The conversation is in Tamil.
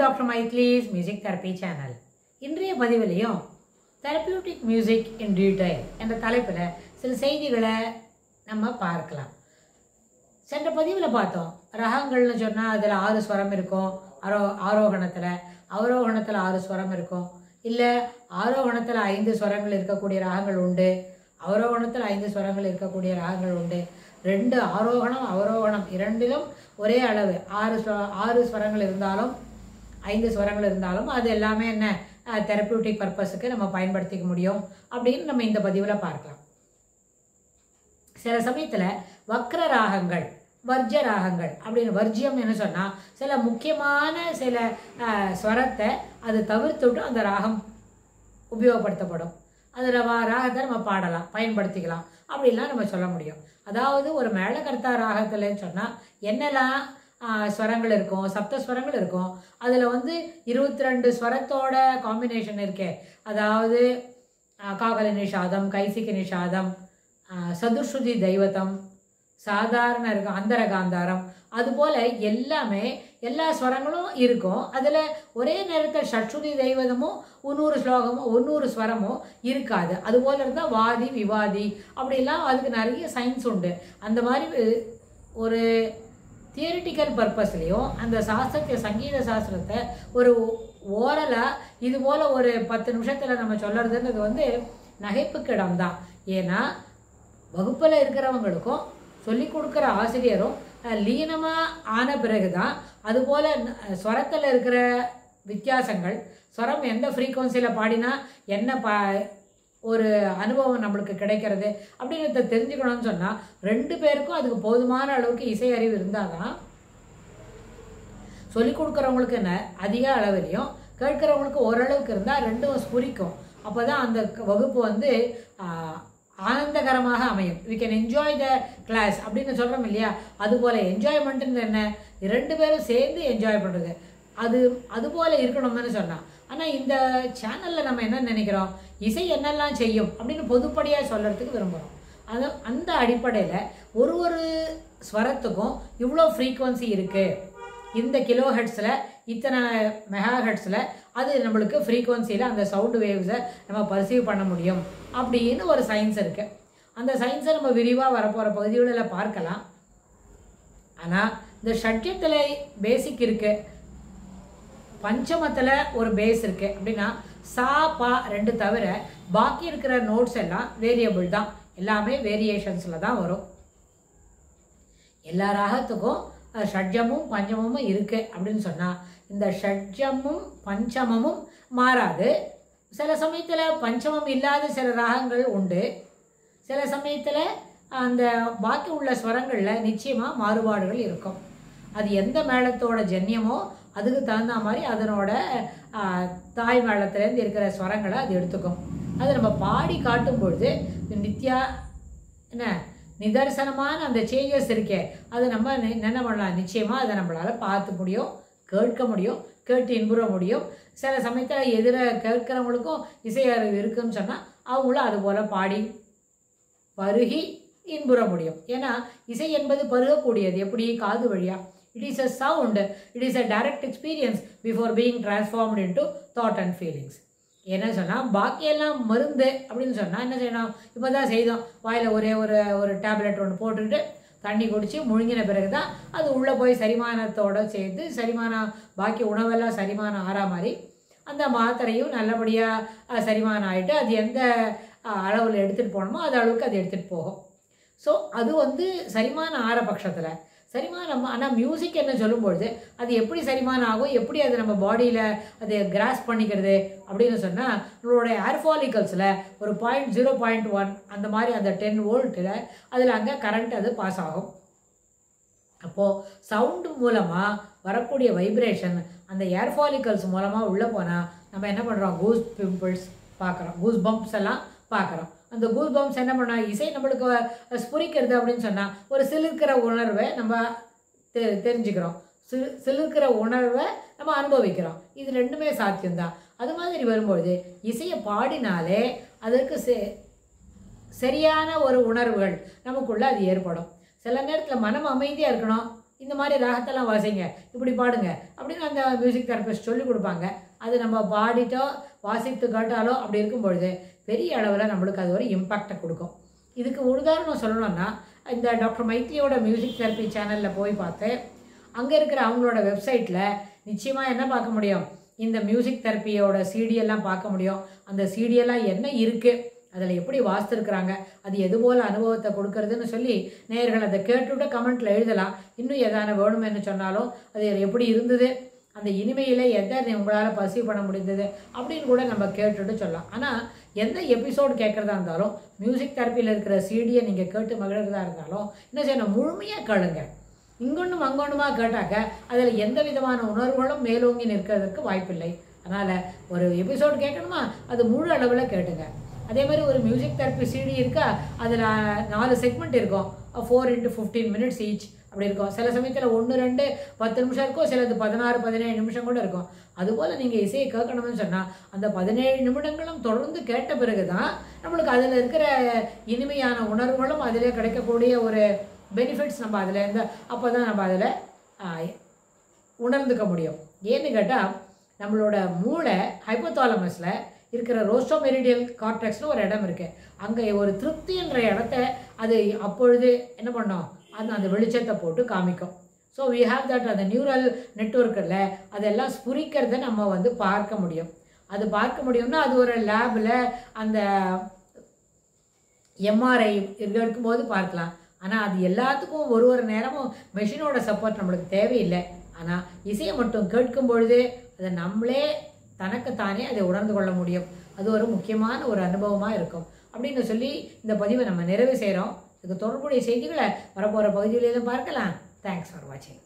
Dr. Maitli's Music Therapy Channel. இன்றைய பதிவிலையும் Therapeutic Music in Detail என்ற தலைப்பில் சில செய்திகளை நம்ம பார்க்கலாம். சென்ற பதிவில் பார்த்தோம், ரகங்கள்னு சொன்னால் அதில் 6 ஸ்வரம் இருக்கும். ஆரோகணத்தில் 6 ஸ்வரம் இருக்கும். இல்லை ஆரோகணத்தில் 5 ஸ்வரங்கள் இருக்கக்கூடிய ராகங்கள் உண்டு, அவரோகணத்தில் 5 ஸ்வரங்கள் இருக்கக்கூடிய ராகங்கள் உண்டு. 2 ஆரோகணம் அவரோகணம் இரண்டிலும் ஒரே அளவு 6 ஸ்வரங்கள் இருந்தாலும் 5 ஸ்வரங்கள் இருந்தாலும் அது எல்லாமே என்ன தெரப்பியூட்டிக் பர்பஸுக்கு நம்ம பயன்படுத்திக்க முடியும் அப்படின்னு நம்ம இந்த பதிவில் பார்க்கலாம். சில சமயத்தில் வக்ர ராகங்கள், வர்ஜ ராகங்கள் அப்படின்னு, வர்ஜியம் என்ன சொன்னால் சில முக்கியமான சில ஸ்வரத்தை அது தவிர்த்துட்டு அந்த ராகம் உபயோகப்படுத்தப்படும். அதில் ராகத்தை நம்ம பாடலாம், பயன்படுத்திக்கலாம் அப்படின்லாம் நம்ம சொல்ல முடியும். அதாவது ஒரு மேளகர்த்தா ராகத்தில்னு சொன்னால் என்னெல்லாம் ஸ்வரங்கள் இருக்கும், சப்தஸ்வரங்கள் இருக்கும். அதில் 22 ஸ்வரத்தோட காம்பினேஷன் இருக்கே, அதாவது காகல நிஷாதம், கைசிக நிஷாதம், சதுஸ்ருதி தெய்வத்தம், சாதாரண இருக்கும் அந்தரகாந்தாரம், அதுபோல் எல்லாமே எல்லா ஸ்வரங்களும் இருக்கும். அதில் ஒரே நேரத்தில் ஷட்சுதி தெய்வதமும் 100 ஸ்லோகமும் 100 ஸ்வரமும் இருக்காது. அதுபோல் இருந்தால் வாதி விவாதி அப்படிலாம் அதுக்கு நிறைய சயின்ஸ் உண்டு. அந்த மாதிரி ஒரு தியரிட்டிக்கல் பர்பஸ்லேயும் அந்த சாஸ்திரத்தை, சங்கீத சாஸ்திரத்தை ஒரு ஓரலாக இது போல் ஒரு 10 நிமிஷத்தில் நம்ம சொல்கிறதுன்றது நகைப்புக்கு இடம்தான். ஏன்னா வகுப்பில் இருக்கிறவங்களுக்கும் சொல்லி கொடுக்குற ஆசிரியரும் லீனமாக ஆன பிறகு தான் அதுபோல் ஸ்வரத்தில் இருக்கிற வித்தியாசங்கள், ஸ்வரம் எந்த ஃப்ரீக்குவன்சியில் பாடினா என்ன ஒரு அனுபவம் நம்மளுக்கு கிடைக்கிறது அப்படிங்கிறத தெரிஞ்சுக்கணும்னு சொன்னால் 2 பேருக்கும் அதுக்கு போதுமான அளவுக்கு இசை அறிவு இருந்தால் தான் சொல்லிக் கொடுக்குறவங்களுக்கு என்ன அதிக அளவிலையும், கேட்குறவங்களுக்கு ஓரளவுக்கு இருந்தால் 2ம் ஸ்புரிக்கும். அப்போ தான் அந்த வகுப்பு ஆனந்தகரமாக அமையும். We can enjoy the class அப்படின்னு சொல்கிறோம் இல்லையா, அதுபோல் என்ஜாய்மெண்ட்டுன்னு என்ன, 2 பேரும் சேர்ந்து என்ஜாய் பண்ணுறது அதுபோல் இருக்கணும்னு சொன்னால். ஆனால் இந்த சேனலில் நம்ம என்ன நினைக்கிறோம், இசை என்னெல்லாம் செய்யும் அப்படின்னு பொதுப்படியாக சொல்கிறதுக்கு விரும்புகிறோம். அந்த அடிப்படையில் ஒரு ஸ்வரத்துக்கும் இவ்வளோ ஃப்ரீக்குவன்சி இருக்குது, இந்த கிலோ ஹெட்ஸில் இத்தனை மெகா ஹெட்ஸில் அது நம்மளுக்கு ஃப்ரீக்குவன்சியில் அந்த சவுண்டு வேவ்ஸை நம்ம பர்சீவ் பண்ண முடியும் அப்படின்னு ஒரு சயின்ஸ் இருக்குது. அந்த சயின்ஸை நம்ம விரிவாக வரப்போகிற பகுதிகளில் பார்க்கலாம். ஆனால் இந்த ஷட்ஜத்தில் பேசிக் இருக்குது, பஞ்சமத்தில் ஒரு பேஸ் இருக்குது. அப்படின்னா சா பா 2 தவிர பாக்கி இருக்கிற நோட்ஸ் எல்லாம் வேரியபிள் தான், எல்லாமே வேரியேஷன்ஸில் தான் வரும். எல்லா ராகத்துக்கும் ஷட்ஜமும் பஞ்சமமும் இருக்குது அப்படின்னு சொன்னால் இந்த ஷட்ஜமும் பஞ்சமமும் மாறாது. சில சமயத்தில் பஞ்சமம் இல்லாத சில ராகங்கள் உண்டு. சில சமயத்தில் அந்த பாக்கி உள்ள ஸ்வரங்களில் நிச்சயமாக மாறுபாடுகள் இருக்கும். அது எந்த மேளத்தோட ஜன்யமோ அதுக்கு தகுந்த மாதிரி அதனோட தாய் மேளத்துலேருந்து இருக்கிற ஸ்வரங்களை அது எடுத்துக்கும். அது நம்ம பாடி காட்டும் பொழுது நிதர்சனமான அந்த சேஞ்சஸ் இருக்கே, அது நம்ம என்ன பண்ணலாம், நிச்சயமாக அதை நம்மளால் பார்த்து முடியும், கேட்க முடியும், கேட்டு இன்புற முடியும். சில சமயத்தில் எதிர கேட்கிறவங்களுக்கும் இசை அறிவு இருக்குன்னு சொன்னால் அவங்களும் அதுபோல் பாடி பருகி இன்புற முடியும். ஏன்னா இசை என்பது பருகக்கூடியது. எப்படி? காது வழியாக. It is a sound, it is a direct experience before being transformed into thought and feelings. என்ன சொன்னால் பாக்கியெல்லாம் மருந்து அப்படின்னு சொன்னால் என்ன செய்யணும், இப்போ தான் செய்தோம், வாயில் ஒரு டேப்லெட் ஒன்று போட்டுக்கிட்டு தண்ணி குடித்து முழுங்கின பிறகு தான் அது உள்ளே போய் செரிமானத்தோடு சேர்த்து செரிமானம், பாக்கி உணவெல்லாம் செரிமானம் ஆறா மாதிரி அந்த மாத்திரையும் நல்லபடியாக செரிமானம் ஆகிட்டு அது எந்த அளவில் எடுத்துகிட்டு போகணுமோ அது அளவுக்கு அது எடுத்துகிட்டு போகும். ஸோ அது செரிமானம் ஆற பட்சத்தில் செரிமானம். ஆனால் மியூசிக் என்ன சொல்லும்பொழுது அது எப்படி செரிமானம் ஆகும், எப்படி அது நம்ம பாடியில் அது கிராஸ் பண்ணிக்கிறது அப்படின்னு சொன்னால் நம்மளோட ஏர் ஃபாலிக்கல்ஸில் ஒரு 0.1 அந்த மாதிரி அந்த 10 வோல்ட்டில் அதில் அங்கே கரண்ட் அது பாஸ் ஆகும். அப்போது சவுண்டு மூலமாக வரக்கூடிய வைப்ரேஷன் அந்த ஏர் ஃபாலிக்கல்ஸ் மூலமாக உள்ளே போனால் நம்ம என்ன பண்ணுறோம், கூஸ் பிம்பிள்ஸ் பார்க்குறோம், கூஸ் பம்ப்ஸ் எல்லாம் பார்க்குறோம். அந்த கூஸ் பம்ப்ஸ் என்ன பண்ணால் இசை நம்மளுக்கு ஸ்புரிக்கிறது அப்படின்னு சொன்னால் ஒரு சிலிர்க்கிற உணர்வை நம்ம தெரிஞ்சுக்கிறோம், சிலிர்க்கிற உணர்வை நம்ம அனுபவிக்கிறோம். இது 2மே சாத்தியம்தான். அது மாதிரி வரும்பொழுது இசையை பாடினாலே அதற்கு சரியான ஒரு உணர்வுகள் நமக்குள்ளே அது ஏற்படும். சில நேரத்தில் மனம் அமைதியாக இருக்கணும், இந்த மாதிரி ராகத்தெல்லாம் வாசிங்க, இப்படி பாடுங்க அப்படின்னு அந்த மியூசிக் தெரபிஸ்ட் சொல்லி கொடுப்பாங்க. அது நம்ம பாடிட்டோ வாசித்து கேட்டாலோ அப்படி இருக்கும் பொழுது பெரிய அளவில் நம்மளுக்கு அது ஒரு இம்பேக்டை கொடுக்கும். இதுக்கு உதாரணம் சொல்லணும்னா, இந்த டாக்டர் மைத்லியோட மியூசிக் தெரப்பி சேனலில் போய் பார்த்து அங்கே இருக்கிற அவங்களோட வெப்சைட்டில் நிச்சயமாக என்ன பார்க்க முடியும், இந்த மியூசிக் தெரப்பியோட சிடியெல்லாம் பார்க்க முடியும். அந்த சிடியெல்லாம் என்ன இருக்குது, அதில் எப்படி வாசித்துருக்குறாங்க, அது எது போல் அனுபவத்தை கொடுக்கறதுன்னு சொல்லி நேயர்கள் அதை கேட்டுவிட்டு கமெண்ட்டில் எழுதலாம். இன்னும் எதான வேணுமென்னு சொன்னாலும் அது எப்படி இருந்தது, அந்த இனிமையில் எதை உங்களால் பர்சீவ் பண்ண முடிந்தது அப்படின்னு கூட நம்ம கேட்டுட்டு சொல்லலாம். ஆனால் எந்த எபிசோடு கேட்குறதா இருந்தாலும் மியூசிக் தெரப்பியில் இருக்கிற சிடியை நீங்கள் கேட்டு மகிழ்றதா இருந்தாலும் என்ன செய்யணும், முழுமையாக கேளுங்க. இங்கொன்றும் அங்கொன்றுமா கேட்டாக்க அதில் எந்த விதமான உணர்வுகளும் மேலோங்கி நிற்கிறதுக்கு வாய்ப்பில்லை. அதனால் ஒரு எபிசோடு கேட்கணுமா அது முழு அளவில் கேட்டுங்க. அதே மாதிரி ஒரு மியூசிக் தெரப்பி சிடி இருக்கா, அதில் 4 செக்மெண்ட் இருக்கும், 4 into 15 minutes ஈச் அப்படி இருக்கும். சில சமயத்தில் 1, 2, 10 நிமிஷம் இருக்கும், சிலது 16, 17 நிமிஷம் கூட இருக்கும். அதுபோல் நீங்கள் இசையை கேட்கணும்னு சொன்னால் அந்த 17 நிமிடங்களும் தொடர்ந்து கேட்ட பிறகு தான் நம்மளுக்கு அதில் இருக்கிற இனிமையான உணர்வுகளும் அதிலே கிடைக்கக்கூடிய ஒரு பெனிஃபிட்ஸ் நம்ம அதில் இருந்து அப்போ தான் நம்ம அதில் உணர்ந்துக்க முடியும். ஏன்னு கேட்டால் நம்மளோட மூளை ஹைப்போதாலமஸில் இருக்கிற ரோஸ்டோமெரிடியல் கார்டெக்ஸ்னு ஒரு இடம் இருக்குது. அங்கே ஒரு திருப்தி என்ற இடத்த அது அப்பொழுது என்ன பண்ணோம், அந்த வெளிச்சத்தை போட்டு காமிக்கும். ஸோ வி ஹாவ் தட், அந்த நியூரல் நெட்வொர்க்கில் அதெல்லாம் ஸ்புரிக்கிறத நம்ம பார்க்க முடியும். அது பார்க்க முடியும்னா அது ஒரு லேபில் அந்த எம்ஆர்ஐ இருக்கும்போது பார்க்கலாம். ஆனால் அது எல்லாத்துக்கும் ஒரு நேரமும் மெஷினோட சப்போர்ட் நம்மளுக்கு தேவையில்லை. ஆனால் இசையை மட்டும் கேட்கும் பொழுது அதை நம்மளே தனக்குத்தானே அதை உணர்ந்து கொள்ள முடியும். அது ஒரு முக்கியமான ஒரு அனுபவமாக இருக்கும் அப்படின்னு சொல்லி இந்த பதிவை நம்ம நிறைவு செய்கிறோம். இதுக்கு தொடர்புடைய செய்திகளை வரப்போகிற பகுதியிலேயும் பார்க்கலாம். தேங்க்ஸ் ஃபார் வாட்சிங்.